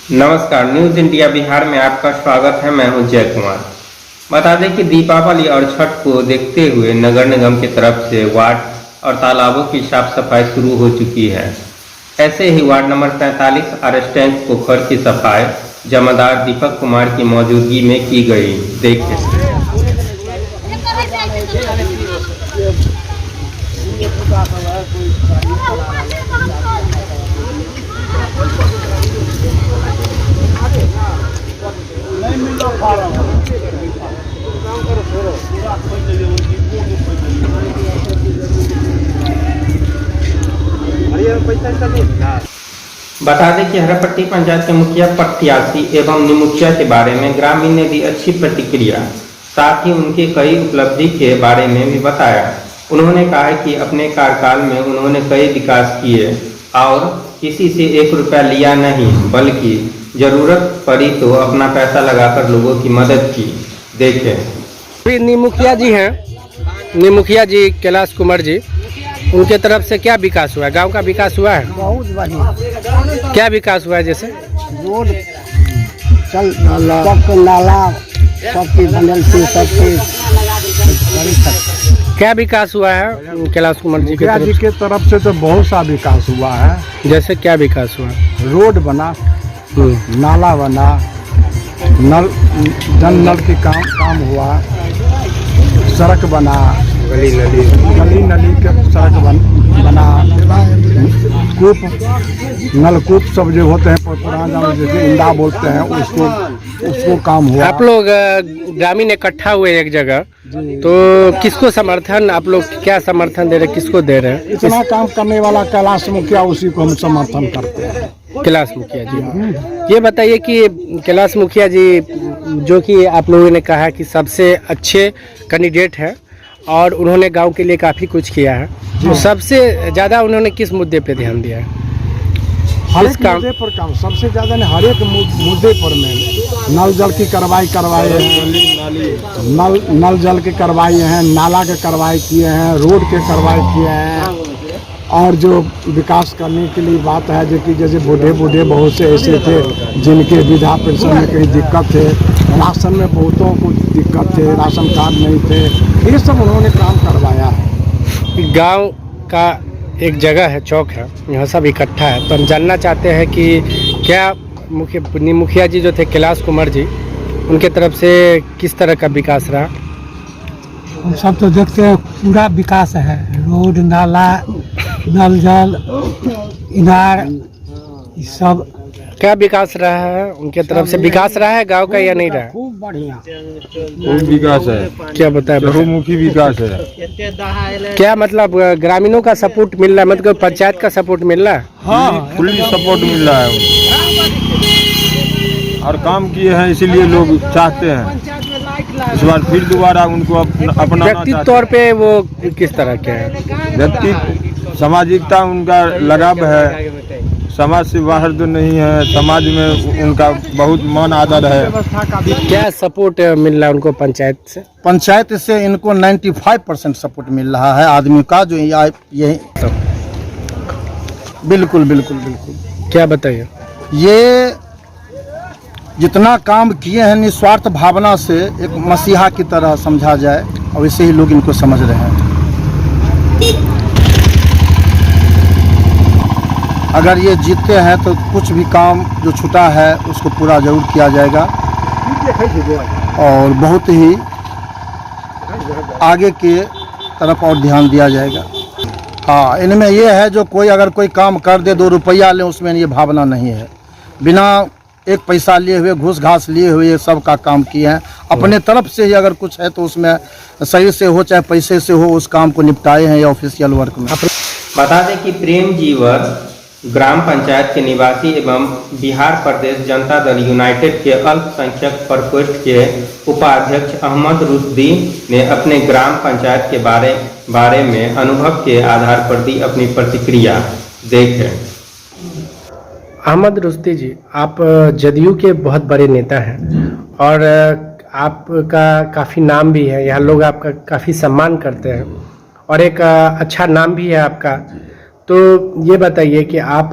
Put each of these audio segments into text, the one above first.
नमस्कार, news India Bihar में आपका स्वागत है। मैं हूं जय कुमार। बता दें कि दीपावली और छठ को देखते हुए नगर निगम की तरफ से वार्ड और तालाबों की साफ सफाई शुरू हो चुकी है। ऐसे ही वार्ड नंबर 45 आरस्टैंक पोखर की सफाई जमादार दीपक कुमार की मौजूदगी में की गई। देखिए। बता दें कि हरपट्टी पंचायत के मुखिया प्रत्याशी एवं निमुखिया के बारे में ग्रामीण ने दी अच्छी प्रतिक्रिया, साथ ही उनके कई उपलब्धि के बारे में भी बताया। उन्होंने कहा कि अपने कार्यकाल में उन्होंने कई विकास किए और किसी से 1 रुपया लिया नहीं, बल्कि जरूरत पड़ी तो अपना पैसा लगाकर लोगों की मदद की। देखें। निमुखिया जी हैं, निमुखिया जी कैलाश कुमार जी, उनके तरफ से क्या विकास हुआ है? गांव का विकास हुआ है? बहुत बढ़िया। क्या विकास हुआ है? जैसे रोड चल नाला सबकी बनल थी, सबकी क्या विकास हुआ है कैलाश कुमार जी के तरफ से? तो बहुत सा विकास हुआ है। जैसे क्या विकास हुआ? रोड बना, नाला बना, नल जल नल के काम हुआ, सड़क बना, गली नली के सड़क बना, कूप नलकूप सब जो होते हैं पुराना जैसे इंदा बोलते हैं उसको काम हुआ। आप लोग ग्रामीण इकट्ठा हुए एक जगह, तो किसको समर्थन, आप लोग क्या समर्थन दे रहे, किसको दे रहे हैं? इतना काम करने वाला कैलाश मुखिया, उसी को हम समर्थन करते हैं। कैलाश मुखिया जी, ये बताइए कि कैलाश मुखिया जी जो कि आप लोगों ने कहा कि सबसे अच्छे कैंडिडेट हैं और उन्होंने गांव के लिए काफ़ी कुछ किया है, तो सबसे ज़्यादा उन्होंने किस मुद्दे पे ध्यान दिया है? हर एक मुद्दे पर काम, सबसे ज़्यादा ने हर एक मुद्दे पर में नल जल की करवाए हैं, नल जल के करवाए हैं, नाला के करवाई किए हैं, रोड के करवाई किए हैं। और जो विकास करने के लिए बात है, जो कि जैसे बूढ़े बहुत से ऐसे थे जिनके वृद्धा पेंशन में कहीं दिक्कत थे, राशन में बहुतों को दिक्कत थे, राशन कार्ड नहीं थे, ये सब उन्होंने काम करवाया। गांव का एक जगह है, चौक है, यहाँ सब इकट्ठा है, तो हम जानना चाहते हैं कि क्या मुखिया जी जो थे कैलाश कुमार जी, उनके तरफ से किस तरह का विकास रहा? हम सब तो देखते हैं पूरा विकास है, रोड नाला नल जल इनार सब। क्या विकास रहा है उनके तरफ से? विकास रहा है गांव का या नहीं रहा? खूब बढ़िया, खूब विकास है। क्या बताया? बहुमुखी विकास है। क्या मतलब ग्रामीणों का सपोर्ट मिल रहा है, मतलब पंचायत का सपोर्ट मिल रहा है? हाँ, फुल्ली सपोर्ट मिल रहा है और काम किए हैं, इसीलिए लोग चाहते हैं इस बार फिर दोबारा उनको अपना। व्यक्तिगत तौर पे वो किस तरह के हैं? व्यक्ति सामाजिकता उनका लगाव है, समाज से बाहर तो नहीं है, समाज में उनका बहुत मान आदर है। क्या सपोर्ट मिल रहा है उनको पंचायत से? पंचायत से इनको 95% सपोर्ट मिल रहा है आदमी का, जो यही बिल्कुल बिल्कुल बिल्कुल। क्या बताइए? ये जितना काम किए हैं निस्वार्थ भावना से, एक मसीहा की तरह समझा जाए, और इसे ही लोग इनको समझ रहे हैं। अगर ये जीतते हैं तो कुछ भी काम जो छूटा है उसको पूरा जरूर किया जाएगा और बहुत ही आगे के तरफ और ध्यान दिया जाएगा। हाँ, इनमें ये है जो कोई अगर कोई काम कर दे 2 रुपया ले, उसमें ये भावना नहीं है। बिना 1 पैसा लिए हुए, घूस घास लिए हुए, ये सब का काम किए हैं। अपने तरफ से ही अगर कुछ है तो उसमें सही से हो चाहे पैसे से हो, उस काम को निपटाए हैं ये ऑफिशियल वर्क में। बता दें कि प्रेम जीवर ग्राम पंचायत के निवासी एवं बिहार प्रदेश जनता दल यूनाइटेड के अल्पसंख्यक प्रकोष्ठ के उपाध्यक्ष अहमद रुश्दी ने अपने ग्राम पंचायत के बारे में अनुभव के आधार पर दी अपनी प्रतिक्रिया। देखें। अहमद रुश्दी जी, आप जदयू के बहुत बड़े नेता हैं और आपका काफ़ी नाम भी है, यहाँ लोग आपका काफ़ी सम्मान करते हैं और एक अच्छा नाम भी है आपका। तो ये बताइए कि आप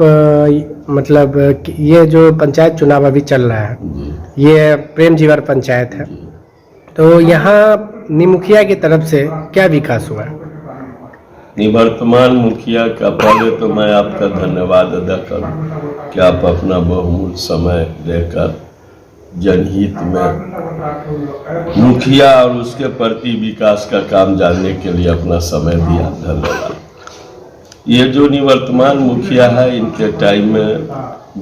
मतलब ये जो पंचायत चुनाव अभी चल रहा है, ये प्रेम जीवर पंचायत है, तो यहाँ निमुखिया की तरफ से क्या विकास हुआ है? निवर्तमान मुखिया का पहले तो मैं आपका धन्यवाद अदा करूं कि आप अपना बहुमूल्य समय देकर जनहित में मुखिया और उसके प्रति विकास का काम जानने के लिए अपना समय दिया। धन्यवाद। ये जो निवर्तमान मुखिया है, इनके टाइम में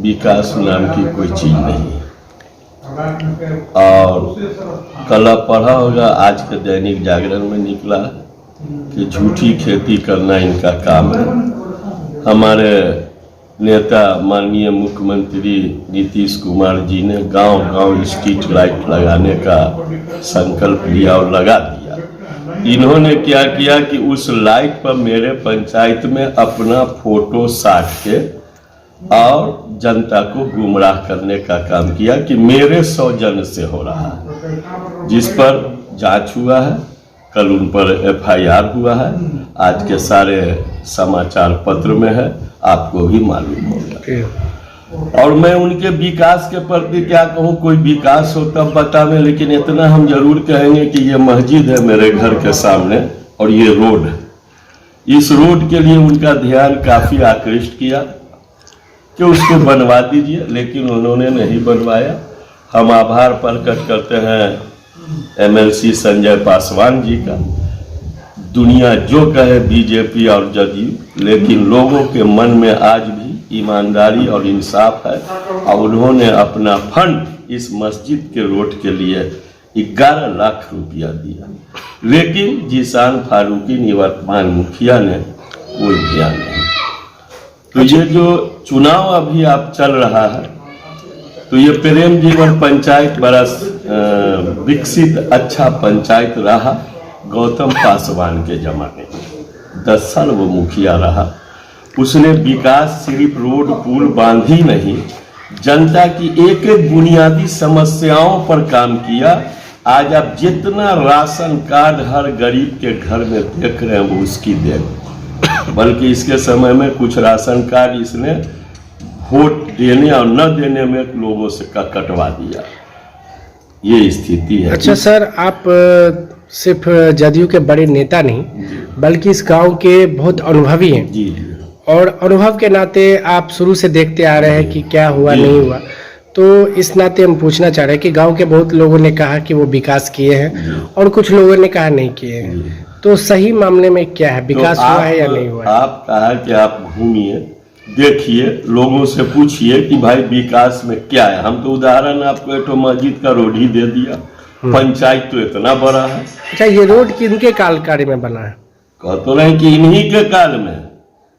विकास नाम की कोई चीज नहीं है। और कल आप पढ़ा होगा, आज के दैनिक जागरण में निकला कि झूठी खेती करना इनका काम है। हमारे नेता माननीय मुख्यमंत्री नीतीश कुमार जी ने गांव-गांव स्ट्रीट लाइट लगाने का संकल्प लिया और लगा दिया। इन्होंने क्या किया कि उस लाइट पर मेरे पंचायत में अपना फोटो साट के और जनता को गुमराह करने का काम किया कि मेरे सौजन्य से हो रहा है, जिस पर जांच हुआ है। कल उन पर FIR हुआ है, आज के सारे समाचार पत्र में है, आपको भी मालूम होगा। और मैं उनके विकास के प्रति क्या कहूँ, कोई विकास हो तब बतावें, लेकिन इतना हम जरूर कहेंगे कि ये मस्जिद है मेरे घर के सामने और ये रोड है। इस रोड के लिए उनका ध्यान काफी आकृष्ट किया कि उसको बनवा दीजिए, लेकिन उन्होंने नहीं बनवाया। हम आभार प्रकट करते हैं MLC संजय पासवान जी का। दुनिया जो कहे बीजेपी और जदयू, लेकिन लोगों के मन में आज भी ईमानदारी और इंसाफ है और उन्होंने अपना फंड इस मस्जिद के रोड के लिए 11 लाख रुपया दिया, लेकिन जीशान फारूकी निवर्तमान मुखिया ने कोई ध्यान नहीं। तो ये जो चुनाव अभी आप चल रहा है, तो ये प्रेम जीवन पंचायत बड़ा विकसित अच्छा पंचायत रहा गौतम पासवान के जमाने में। 10 साल वो मुखिया रहा। उसने विकास सिर्फ रोड पुल बांधी नहीं, जनता की एक एक बुनियादी समस्याओं पर काम किया। आज आप जितना राशन कार्ड हर गरीब के घर में देख रहे हैं वो उसकी देन, बल्कि इसके समय में कुछ राशन कार्ड इसने वोट देने और न देने में लोगों से कटवा दिया। ये स्थिति है। अच्छा सर, आप सिर्फ जदयू के बड़े नेता नहीं बल्कि इस गांव के बहुत अनुभवी हैं जी। और अनुभव के नाते आप शुरू से देखते आ रहे हैं कि क्या हुआ नहीं हुआ, तो इस नाते हम पूछना चाह रहे हैं कि गांव के बहुत लोगों ने कहा कि वो विकास किए हैं और कुछ लोगों ने कहा नहीं किए हैं, तो सही मामले में क्या है, विकास तो हुआ है या नहीं हुआ? आप कहा कि आप घूमिए, देखिए, लोगों से पूछिए कि भाई विकास में क्या है। हम तो उदाहरण आपको एक मस्जिद का रोड ही दे दिया, पंचायत तो इतना बड़ा है। अच्छा, ये रोड किनके काल में बना है? कह तो रहे कि इन्हीं के काल में।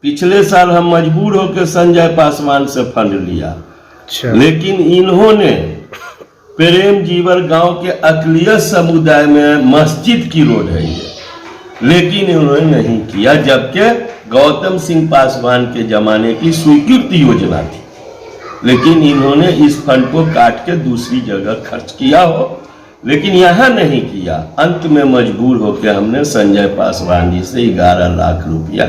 पिछले साल हम मजबूर होकर संजय पासवान से फंड लिया। अच्छा। लेकिन इन्होंने प्रेम जीवर गांव के अकलियत समुदाय में मस्जिद की रोड है ये, लेकिन इन्होंने नहीं किया, जबकि गौतम सिंह पासवान के जमाने की स्वीकृत योजना थी, लेकिन इन्होंने इस फंड को काट के दूसरी जगह खर्च किया हो, लेकिन यहाँ नहीं किया। अंत में मजबूर होकर हमने संजय पासवान जी से 11 लाख रुपया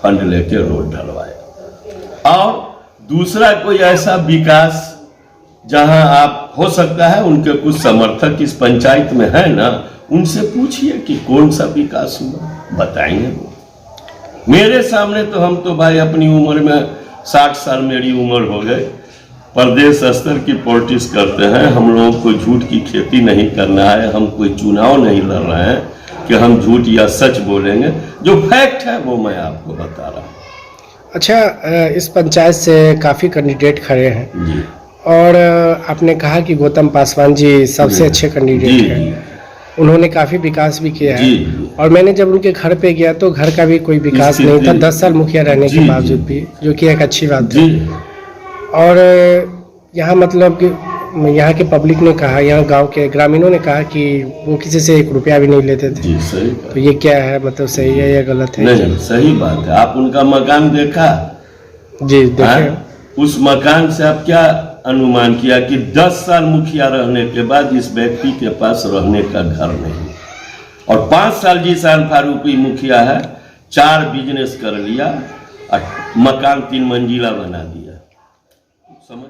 फंड लेके रोड ढलवाया। और दूसरा कोई ऐसा विकास जहां आप हो सकता है, उनके कुछ समर्थक इस पंचायत में है ना, उनसे पूछिए कि कौन सा विकास हुआ, बताएंगे वो। मेरे सामने तो हम तो भाई अपनी उम्र में 60 साल मेरी उम्र हो गई, प्रदेश स्तर की पॉलिटिक्स करते हैं। हम लोगों को झूठ की खेती नहीं करना है, हम कोई चुनाव नहीं लड़ रहे हैं कि हम झूठ या सच बोलेंगे। जो फैक्ट है वो मैं आपको बता रहा हूँ। अच्छा, इस पंचायत से काफ़ी कैंडिडेट खड़े हैं जी। और आपने कहा कि गौतम पासवान जी सबसे अच्छे कैंडिडेट हैं, उन्होंने काफ़ी विकास भी किया है। और मैंने जब उनके घर पे गया तो घर का भी कोई विकास नहीं था, 10 साल मुखिया रहने के बावजूद भी, जो कि एक अच्छी बात है। और यहाँ मतलब कि यहाँ के पब्लिक ने कहा, यहाँ गांव के ग्रामीणों ने कहा कि वो किसी से 1 रुपया भी नहीं लेते थे। जी, सही। तो ये क्या है, मतलब सही है या गलत है? नहीं, सही बात है। आप उनका मकान देखा? जी, देखे। उस मकान से आप क्या अनुमान किया कि 10 साल मुखिया रहने के बाद इस व्यक्ति के पास रहने का घर नहीं, और 5 साल जीशान फारूकी मुखिया है, 4 बिजनेस कर लिया, मकान 3 मंजिला बना दिया। समझ